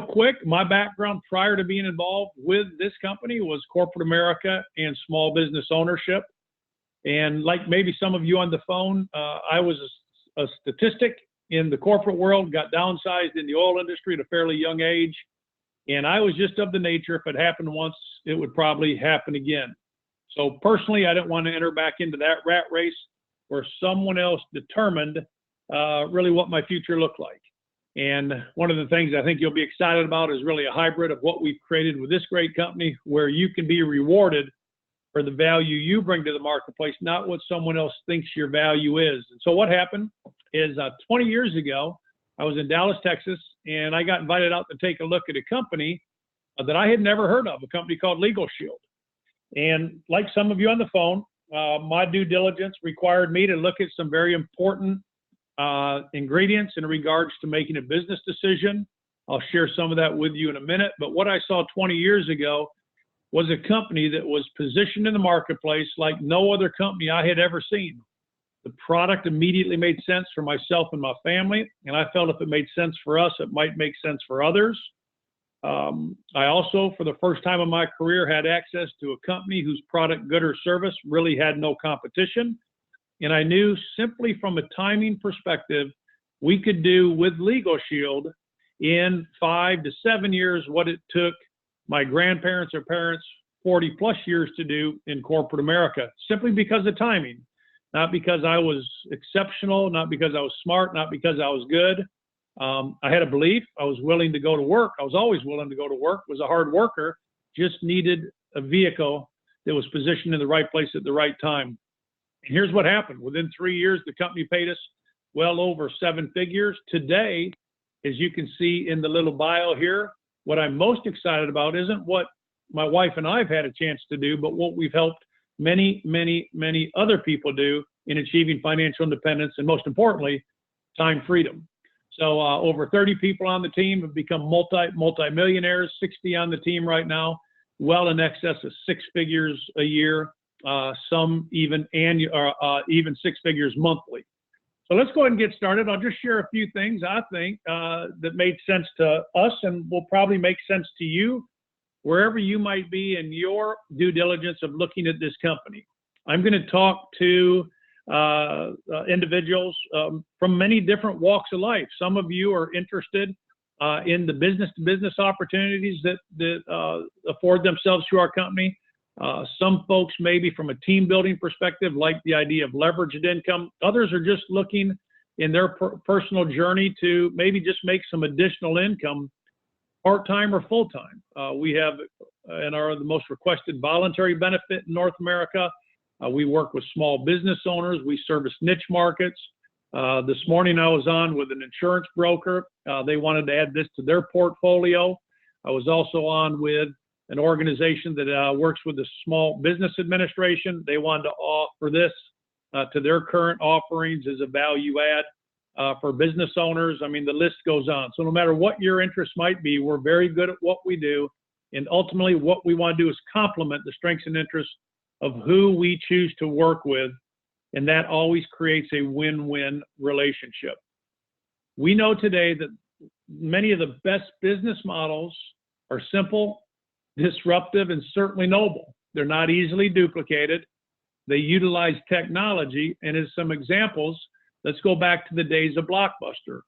quick, my background prior to being involved with this company was corporate America and small business ownership. And like maybe some of you on the phone, I was a statistic in the corporate world, got downsized in the oil industry at a fairly young age. And I was just of the nature, if it happened once, it would probably happen again. So personally, I didn't want to enter back into that rat race where someone else determined really what my future looked like. And one of the things I think you'll be excited about is really a hybrid of what we've created with this great company, where you can be rewarded for the value you bring to the marketplace, not what someone else thinks your value is. And so what happened is 20 years ago, I was in Dallas, Texas, and I got invited out to take a look at a company that I had never heard of, a company called Legal Shield. And like some of you on the phone, my due diligence required me to look at some very important ingredients in regards to making a business decision. I'll share some of that with you in a minute. But what I saw 20 years ago was a company that was positioned in the marketplace like no other company I had ever seen. The product immediately made sense for myself and my family, and I felt if it made sense for us, it might make sense for others. I also, for the first time in my career, had access to a company whose product, good or service, really had no competition. And I knew simply from a timing perspective, we could do with Legal Shield in 5 to 7 years what it took my grandparents or parents 40 plus years to do in corporate America, simply because of timing, not because I was exceptional, not because I was smart, not because I was good. I had a belief. I was willing to go to work. I was always willing to go to work, was a hard worker, just needed a vehicle that was positioned in the right place at the right time. And here's what happened. Within 3 years, the company paid us well over 7 figures. Today, as you can see in the little bio here, what I'm most excited about isn't what my wife and I have had a chance to do, but what we've helped many, many, many other people do in achieving financial independence and, most importantly, time freedom. So over 30 people on the team have become multi-millionaires, 60 on the team right now, well in excess of 6 figures a year, some even even 6 figures monthly. So let's go ahead and get started. I'll just share a few things I think that made sense to us and will probably make sense to you wherever you might be in your due diligence of looking at this company. I'm going to talk to individuals from many different walks of life. Some of you are interested in the business-to-business opportunities that afford themselves to our company. Some folks maybe from a team building perspective like the idea of leveraged income. Others are just looking in their personal journey to maybe just make some additional income, part-time or full-time. We have and are the most requested voluntary benefit in North America. We work with small business owners. We service niche markets. This morning I was on with an insurance broker. They wanted to add this to their portfolio. I was also on with an organization that works with the Small Business Administration. They wanted to offer this to their current offerings as a value add for business owners. I mean, the list goes on. So no matter what your interest might be, we're very good at what we do. And ultimately what we want to do is complement the strengths and interests of who we choose to work with. And that always creates a win-win relationship. We know today that many of the best business models are simple, disruptive, and certainly noble. They're not easily duplicated. They utilize technology. And as some examples, let's go back to the days of Blockbuster.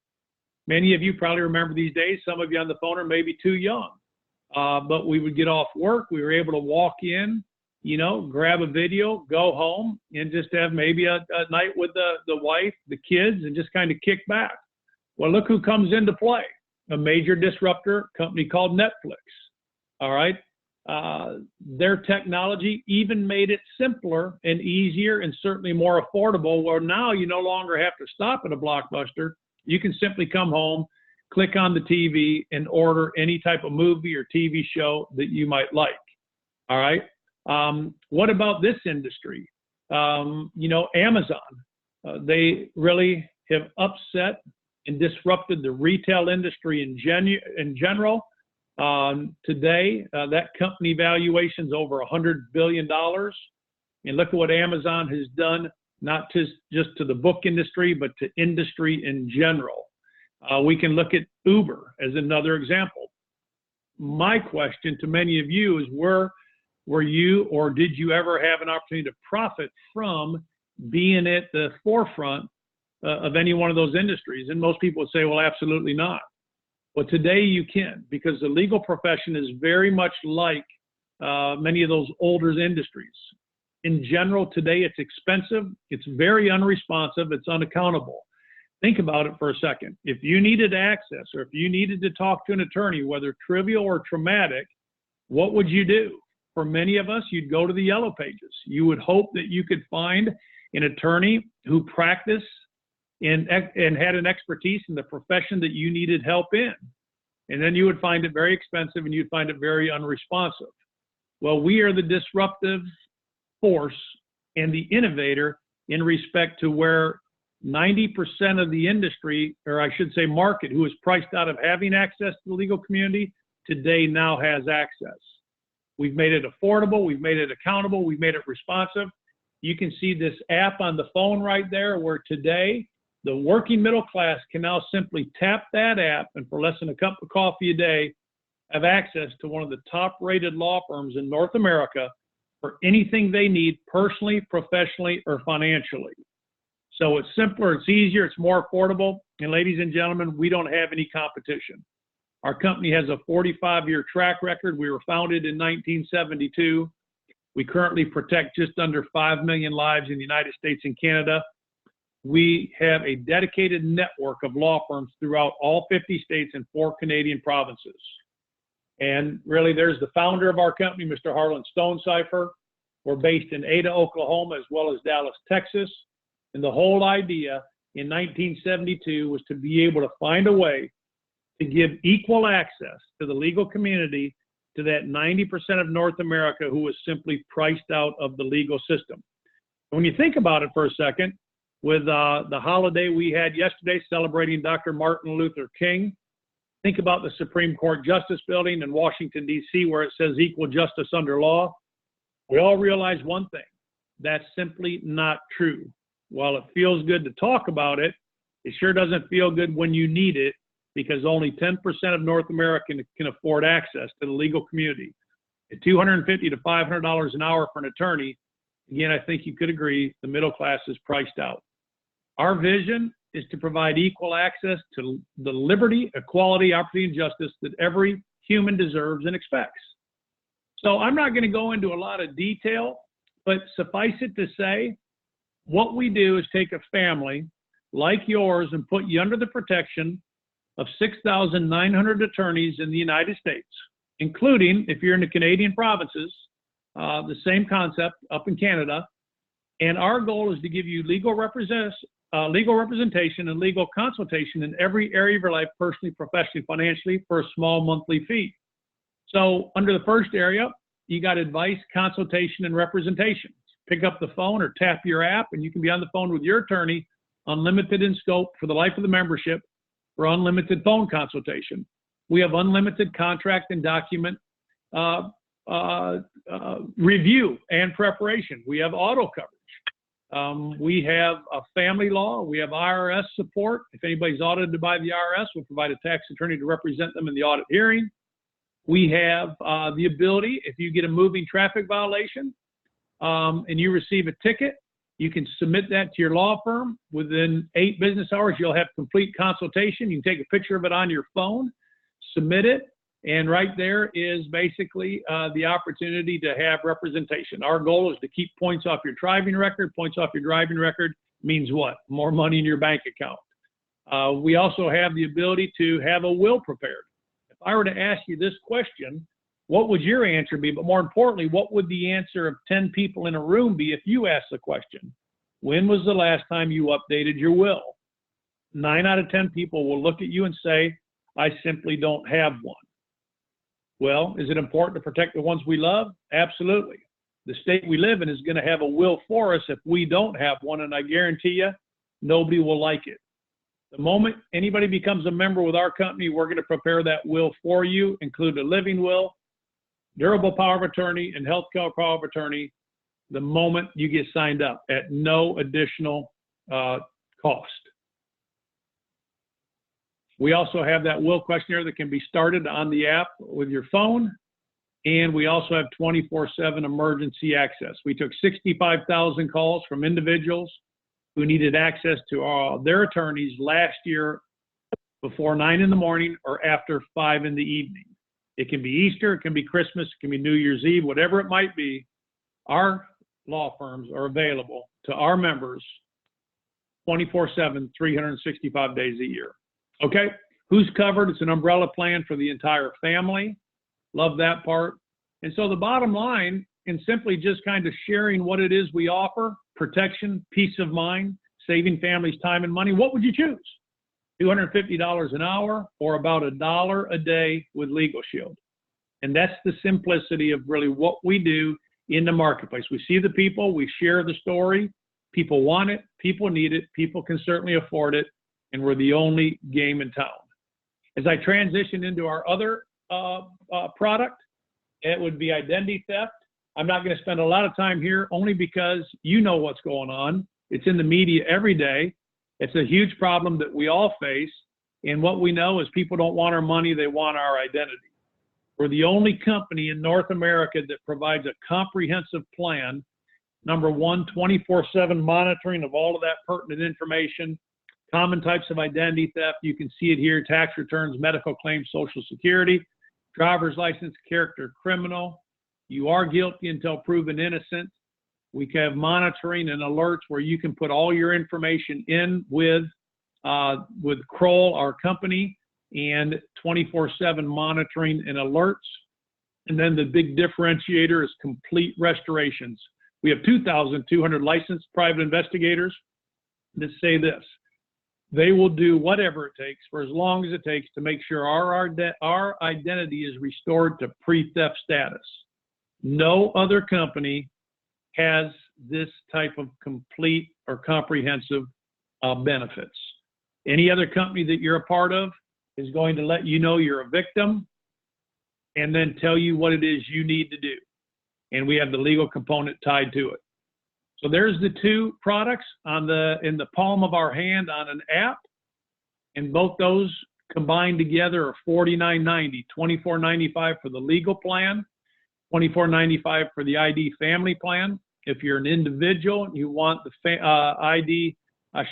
Many of you probably remember these days. Some of you on the phone are maybe too young. But we would get off work. We were able to walk in, you know, grab a video, go home, and just have maybe a night with the wife, the kids, and just kind of kick back. Well, look who comes into play. A major disruptor company called Netflix. All right. Their technology even made it simpler and easier and certainly more affordable, where now you no longer have to stop at a Blockbuster. You can simply come home, click on the TV, and order any type of movie or TV show that you might like. All right. What about this industry? You know, Amazon. They really have upset and disrupted the retail industry in general. Today, that company valuation's over $100 billion. And look at what Amazon has done, not just to the book industry, but to industry in general. We can look at Uber as another example. my question to many of you is, were you or did you ever have an opportunity to profit from being at the forefront of any one of those industries? And most people would say, well, absolutely not. Well, today you can, because the legal profession is very much like many of those older industries. In general, today it's expensive, it's very unresponsive, it's unaccountable. Think about it for a second. If you needed access or if you needed to talk to an attorney, whether trivial or traumatic, what would you do? For many of us, you'd go to the yellow pages. You would hope that you could find an attorney who practiced and had an expertise in the profession that you needed help in. And then you would find it very expensive and you'd find it very unresponsive. Well, we are the disruptive force and the innovator in respect to where 90% of the industry, or I should say market, who is priced out of having access to the legal community, today now has access. We've made it affordable, we've made it accountable, we've made it responsive. You can see this app on the phone right there, where today the working middle class can now simply tap that app and for less than a cup of coffee a day, have access to one of the top-rated law firms in North America for anything they need personally, professionally, or financially. So it's simpler, it's easier, it's more affordable. And ladies and gentlemen, we don't have any competition. Our company has a 45-year track record. We were founded in 1972. We currently protect just under 5 million lives in the United States and Canada. We have a dedicated network of law firms throughout all 50 states and 4 Canadian provinces. And really, there's the founder of our company, Mr. Harlan Stonecipher. We're based in Ada, Oklahoma, as well as Dallas, Texas. And the whole idea in 1972 was to be able to find a way to give equal access to the legal community to that 90% of North America who was simply priced out of the legal system. When you think about it for a second, with the holiday we had yesterday celebrating Dr. Martin Luther King, think about the Supreme Court Justice Building in Washington, D.C., where it says equal justice under law. We all realize one thing: that's simply not true. While it feels good to talk about it, it sure doesn't feel good when you need it, because only 10% of North America can afford access to the legal community. At $250 to $500 an hour for an attorney, again, I think you could agree the middle class is priced out. Our vision is to provide equal access to the liberty, equality, opportunity, and justice that every human deserves and expects. So I'm not going to go into a lot of detail, but suffice it to say, what we do is take a family like yours and put you under the protection of 6,900 attorneys in the United States, including, if you're in the Canadian provinces, the same concept up in Canada. And our goal is to give you legal representation and legal consultation in every area of your life, personally, professionally, financially, for a small monthly fee. So under the first area, you got advice, consultation, and representation. Pick up the phone or tap your app, and you can be on the phone with your attorney, unlimited in scope for the life of the membership, for unlimited phone consultation. We have unlimited contract and document review and preparation. We have auto coverage. We have a family law. We have IRS support. If anybody's audited by the IRS, we'll provide a tax attorney to represent them in the audit hearing. We have the ability, if you get a moving traffic violation and you receive a ticket, you can submit that to your law firm. Within 8 business hours, you'll have complete consultation. You can take a picture of it on your phone, submit it, and right there is basically the opportunity to have representation. Our goal is to keep points off your driving record. Points off your driving record means what? More money in your bank account. We also have the ability to have a will prepared. If I were to ask you this question, what would your answer be? But more importantly, what would the answer of 10 people in a room be if you asked the question? When was the last time you updated your will? 9 out of 10 people will look at you and say, I simply don't have one. Well, is it important to protect the ones we love? Absolutely. The state we live in is going to have a will for us if we don't have one, and I guarantee you, nobody will like it. The moment anybody becomes a member with our company, we're going to prepare that will for you, include a living will, durable power of attorney, and healthcare power of attorney the moment you get signed up at no additional cost. We also have that will questionnaire that can be started on the app with your phone. And we also have 24/7 emergency access. We took 65,000 calls from individuals who needed access to their attorneys last year before 9 in the morning or after 5 in the evening. It can be Easter, it can be Christmas, it can be New Year's Eve, whatever it might be. Our law firms are available to our members 24/7, 365 days a year. Okay, who's covered? It's an umbrella plan for the entire family. Love that part. And so the bottom line, in simply just kind of sharing what it is we offer, protection, peace of mind, saving families time and money, what would you choose? $250 an hour or about $1 a day with Legal Shield? And that's the simplicity of really what we do in the marketplace. We see the people, we share the story, people want it, people need it, people can certainly afford it, and we're the only game in town. As I transition into our other product, it would be identity theft. I'm not going to spend a lot of time here only because you know what's going on. It's in the media every day. It's a huge problem that we all face. And what we know is people don't want our money, they want our identity. We're the only company in North America that provides a comprehensive plan. Number one, 24/7 monitoring of all of that pertinent information, common types of identity theft. You can see it here: tax returns, medical claims, Social Security, driver's license, character criminal. You are guilty until proven innocent. We have monitoring and alerts where you can put all your information in with Kroll, our company, and 24/7 monitoring and alerts. And then the big differentiator is complete restorations. We have 2,200 licensed private investigators that say this: they will do whatever it takes for as long as it takes to make sure our identity is restored to pre-theft status. No other company has this type of complete or comprehensive benefits. Any other company that you're a part of is going to let you know you're a victim and then tell you what it is you need to do. And we have the legal component tied to it. So there's the two products in the palm of our hand on an app, and both those combined together are $49.90, $24.95 for the legal plan, $24.95 for the ID family plan. If you're an individual and you want the ID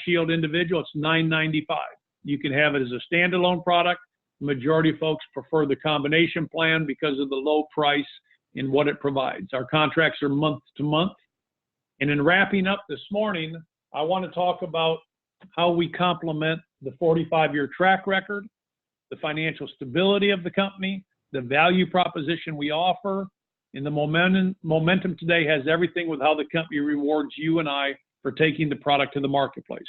Shield individual, it's $9.95. You can have it as a standalone product. The majority of folks prefer the combination plan because of the low price and what it provides. Our contracts are month to month. And in wrapping up this morning, I want to talk about how we complement the 45-year track record, the financial stability of the company, the value proposition we offer, and the momentum today has everything with how the company rewards you and I for taking the product to the marketplace.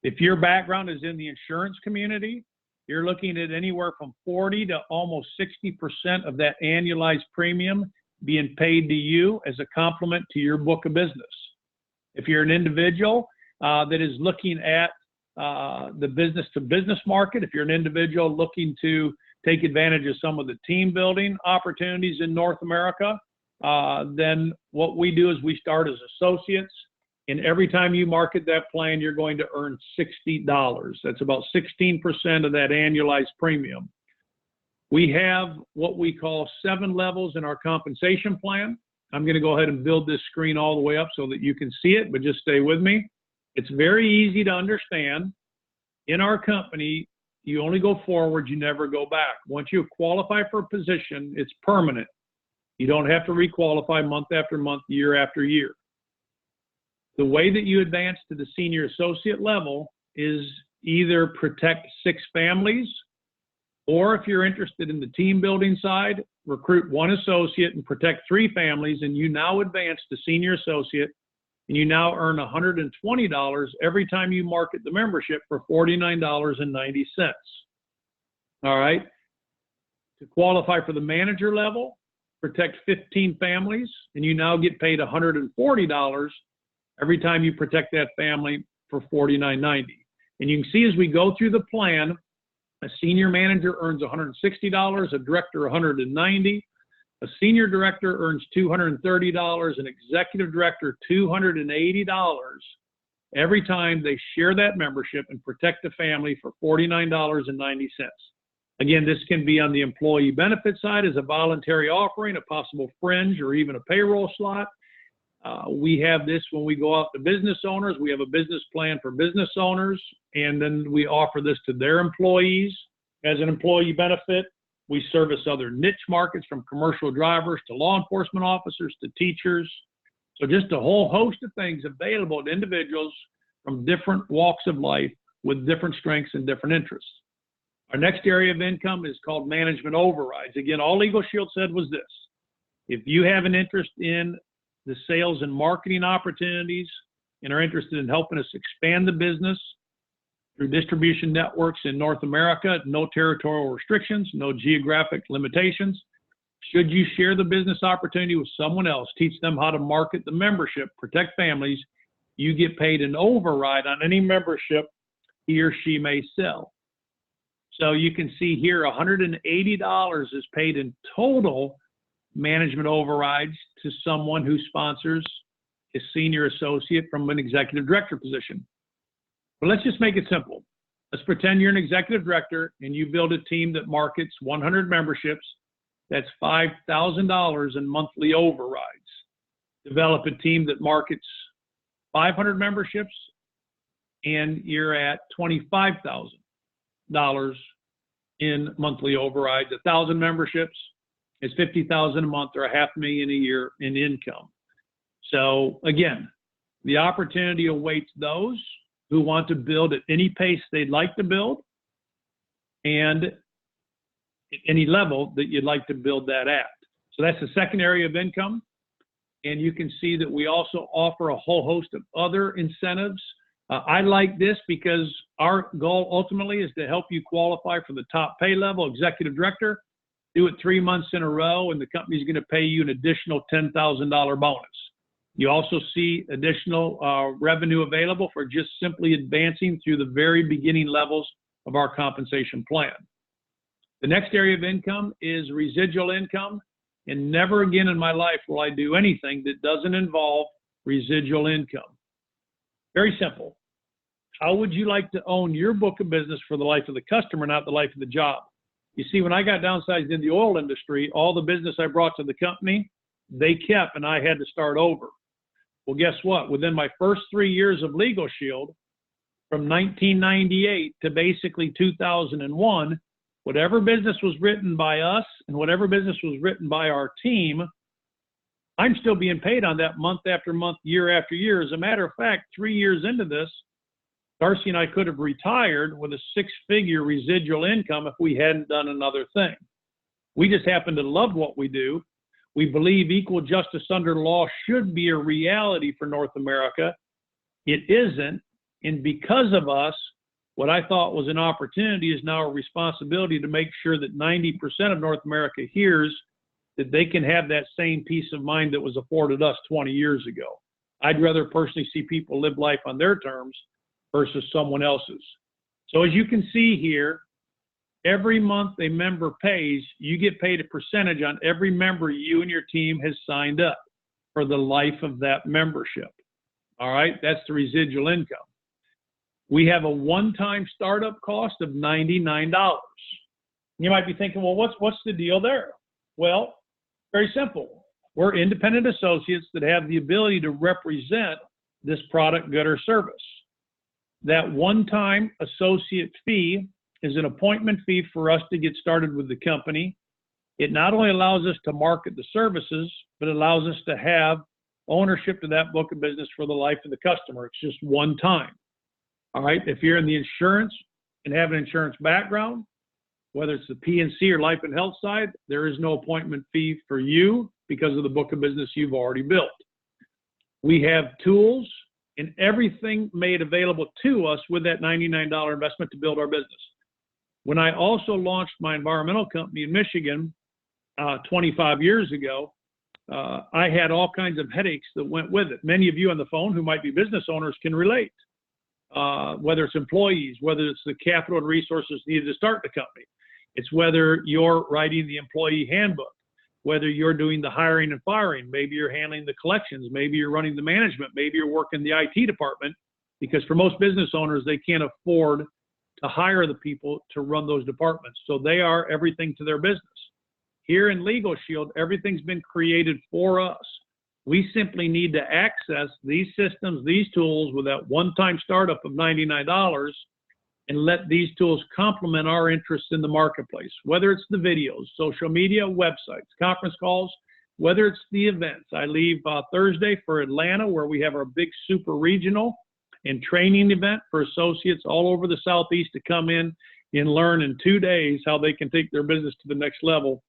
If your background is in the insurance community, you're looking at anywhere from 40 to almost 60% of that annualized premium being paid to you as a complement to your book of business. If you're an individual that is looking at the business-to-business market, if you're an individual looking to take advantage of some of the team building opportunities in North America, then what we do is we start as associates, and every time you market that plan, you're going to earn $60. That's about 16% of that annualized premium. We have what we call 7 levels in our compensation plan. I'm going to go ahead and build this screen all the way up so that you can see it, but just stay with me. It's very easy to understand. In our company, you only go forward, you never go back. Once you qualify for a position, it's permanent. You don't have to requalify month after month, year after year. The way that you advance to the senior associate level is either protect 6 families, or if you're interested in the team building side, recruit 1 associate and protect 3 families, and you now advance to senior associate, and you now earn $120 every time you market the membership for $49.90. All right. To qualify for the manager level, protect 15 families, and you now get paid $140 every time you protect that family for $49.90. And you can see as we go through the plan, a senior manager earns $160, a director $190, a senior director earns $230, an executive director $280, every time they share that membership and protect the family for $49.90. Again, this can be on the employee benefit side as a voluntary offering, a possible fringe, or even a payroll slot. We have this when we go out to business owners. We have a business plan for business owners, and then we offer this to their employees as an employee benefit. We service other niche markets, from commercial drivers to law enforcement officers to teachers. So just a whole host of things available to individuals from different walks of life with different strengths and different interests. Our next area of income is called management overrides. Again, all Legal Shield said was this: if you have an interest in the sales and marketing opportunities and are interested in helping us expand the business through distribution networks in North America, no territorial restrictions, no geographic limitations. Should you share the business opportunity with someone else, teach them how to market the membership, protect families, you get paid an override on any membership he or she may sell. So you can see here, $180 is paid in total management overrides to someone who sponsors a senior associate from an executive director position. But let's just make it simple. Let's pretend you're an executive director and you build a team that markets 100 memberships. That's $5,000 in monthly overrides. Develop a team that markets 500 memberships and you're at $25,000 in monthly overrides. 1,000 memberships is $50,000 a month, or $500,000 a year in income. So again, the opportunity awaits those who want to build at any pace they'd like to build and at any level that you'd like to build that at. So that's the second area of income. And you can see that we also offer a whole host of other incentives. I like this because our goal ultimately is to help you qualify for the top pay level, executive director. Do it 3 months in a row, and the company's going to pay you an additional $10,000 bonus. You also see additional revenue available for just simply advancing through the very beginning levels of our compensation plan. The next area of income is residual income, and never again in my life will I do anything that doesn't involve residual income. Very simple. How would you like to own your book of business for the life of the customer, not the life of the job? You see, when I got downsized in the oil industry, all the business I brought to the company, they kept, and I had to start over. Well, guess what? Within my first 3 years of Legal Shield, from 1998 to basically 2001, whatever business was written by us and whatever business was written by our team, I'm still being paid on that month after month, year after year. As a matter of fact, 3 years into this, Darcy and I could have retired with a six-figure residual income if we hadn't done another thing. We just happen to love what we do. We believe equal justice under law should be a reality for North America. It isn't, and because of us, what I thought was an opportunity is now a responsibility to make sure that 90% of North America hears that they can have that same peace of mind that was afforded us 20 years ago. I'd rather personally see people live life on their terms versus someone else's. So as you can see here, every month a member pays, you get paid a percentage on every member you and your team has signed up for the life of that membership. All right, that's the residual income. We have a one-time startup cost of $99. You might be thinking, well, what's the deal there? Well, very simple. We're independent associates that have the ability to represent this product, good, or service. That one-time associate fee is an appointment fee for us to get started with the company. It not only allows us to market the services, but it allows us to have ownership to that book of business for the life of the customer. It's just one time. All right, if you're in the insurance and have an insurance background, whether it's the P&C or life and health side, there is no appointment fee for you because of the book of business you've already built. We have tools and everything made available to us with that $99 investment to build our business. When I also launched my environmental company in Michigan 25 years ago, I had all kinds of headaches that went with it. Many of you on the phone who might be business owners can relate. Whether it's employees, whether it's the capital and resources needed to start the company. It's whether you're writing the employee handbook, whether you're doing the hiring and firing, maybe you're handling the collections, maybe you're running the management, maybe you're working the IT department. because for most business owners, they can't afford to hire the people to run those departments. So they are everything to their business. Here in Legal Shield, everything's been created for us. We simply need to access these systems, these tools with that one-time startup of $99 and let these tools complement our interests in the marketplace, whether it's the videos, social media, websites, conference calls, whether it's the events. I leave Thursday for Atlanta, where we have our big super regional and training event for associates all over the Southeast to come in and learn in 2 days how they can take their business to the next level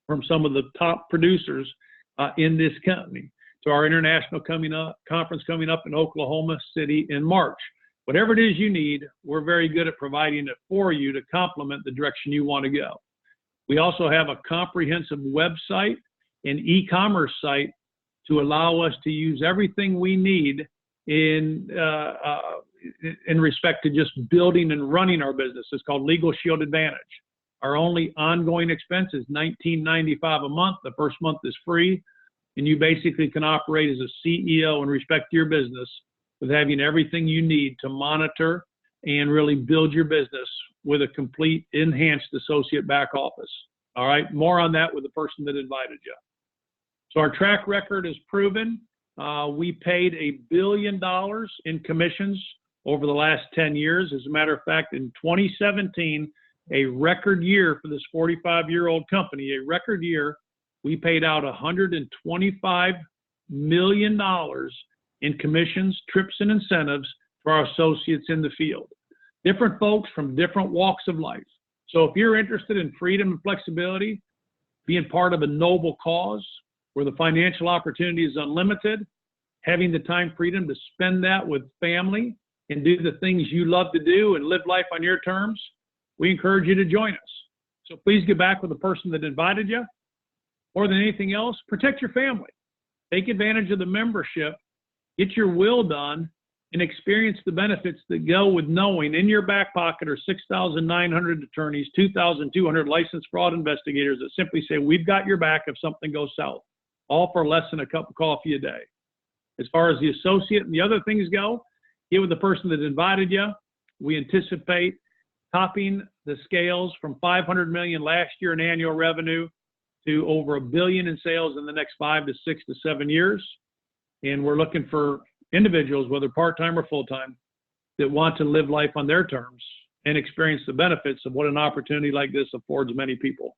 from some of the top producers in this company. To our international conference coming up in Oklahoma City in March. Whatever it is you need, we're very good at providing it for you to complement the direction you want to go. We also have a comprehensive website and e-commerce site to allow us to use everything we need in respect to just building and running our business. It's called Legal Shield Advantage. Our only ongoing expense is $19.95 a month. The first month is free, and you basically can operate as a CEO in respect to your business with having everything you need to monitor and really build your business with a complete enhanced associate back office. All right, more on that with the person that invited you. So our track record is proven. We paid $1 billion in commissions over the last 10 years. As a matter of fact, in 2017, a record year for this 45-year-old company, a record year, we paid out $125 million in commissions, trips, and incentives for our associates in the field. Different folks from different walks of life. So if you're interested in freedom and flexibility, being part of a noble cause where the financial opportunity is unlimited, having the time freedom to spend that with family and do the things you love to do and live life on your terms, we encourage you to join us. So please get back with the person that invited you. More than anything else, protect your family. Take advantage of the membership, get your will done, and experience the benefits that go with knowing in your back pocket are 6,900 attorneys, 2,200 licensed fraud investigators that simply say, we've got your back if something goes south, all for less than a cup of coffee a day. As far as the associate and the other things go, get with the person that invited you. We anticipate topping the scales from $500 million last year in annual revenue to over $1 billion in sales in the next 5 to 6 to 7 years. And we're looking for individuals, whether part-time or full-time, that want to live life on their terms and experience the benefits of what an opportunity like this affords many people.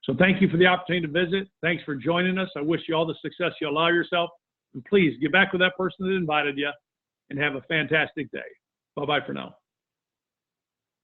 So thank you for the opportunity to visit. Thanks for joining us. I wish you all the success you allow yourself. And please get back with that person that invited you and have a fantastic day. Bye-bye for now.